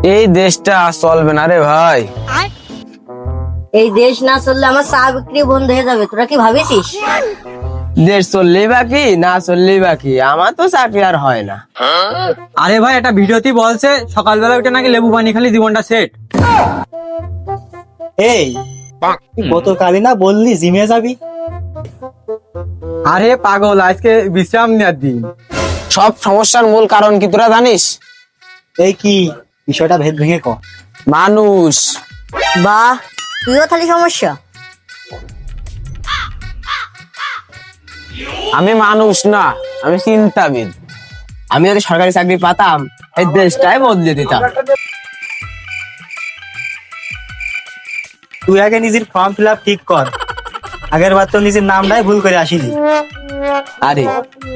এই দেশটা চলবে না রে ভাই। এই দেশ না চললে আমার চা বিক্রি বন্ধ হয়ে যাবে, তোরা কি ভাবিছিস? দেশ চললেই বাকি, না চললেই বাকি, আমার তো চাকরি আর হয় না। আরে ভাই, একটা ভিডিওতেই বলছে সকালবেলা উঠে নাকি লেবু পানি খালি জীবনটা সেট। এই তুই গতকালই না বললি জিমে যাবি? আরে পাগল, আজকে বিশ্রাম নেওয়ার দিন। সব সমস্যার মূল কারণ কি তোরা জানিস? এই কি বিষয়টা ভেদ ভেঙে ক। মানুষ। বাহ, তুইও খালি সমস্যা। আমি মানুষ না, আমি চিন্তাবিদ। আমি যদি সরকারি চাকরি পাতাম, এই দেশটাই বদলে দিতাম। তুই আগে নিজের ফর্ম ফিল আপ ঠিক কর। আগের বার তো নিজের নামটাই ভুল করে আসিনি। আরে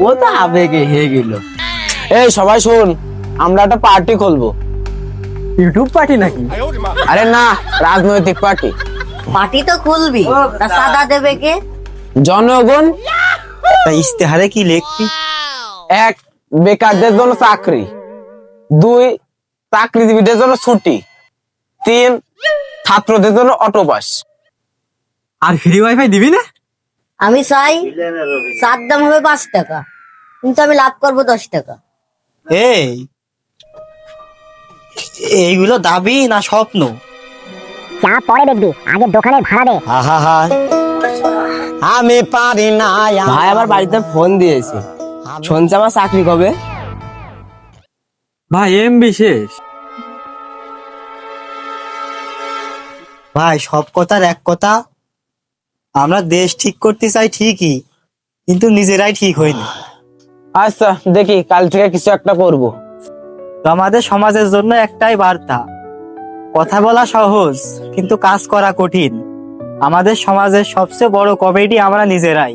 ও তো আবেগে হয়ে গেল। এই সবাই শোন, আমরা একটা পার্টি খুলবো। ইউটিউব পার্টি নাকি? আরে না, রাজনৈতিক পার্টি। পার্টি তো খুলবি, তা চাঁদা দেবে কে? জনগণ। তা ইস্তেহারে কি লিখবি? এক, বেকারদের জন্য চাকরি। দুই, চাকরিজীবীদের জন্য ছুটি। তিন, ছাত্রদের জন্য অটোপাস। আর ফ্রি ওয়াইফাই দিবি না? আমি চাই চার দাম হবে 5 টাকা, কিন্তু আমি লাভ করবো 10 টাকা। এই এইগুলো দাবি না স্বপ্ন? চা পরে দেখবি, আগে দোকানের ভাড়া দে। আহা, আমি পারি না। ভাই আমার বাড়িতে ফোন দিয়েছে, শুনছে আমার চাকরি কবে। ভাই বিশেষ। ভাই সব কথার এক কথা, আমরা দেশ ঠিক করতে চাই ঠিকই, কিন্তু নিজেরাই ঠিক হইনি। আচ্ছা দেখি, কাল থেকে কিছু একটা করব। তো আমাদের সমাজের জন্য একটাই বার্তা, কথা বলা সহজ কিন্তু কাজ করা কঠিন। আমাদের সমাজের সবচেয়ে বড় কমেডি আমরা নিজেরাই।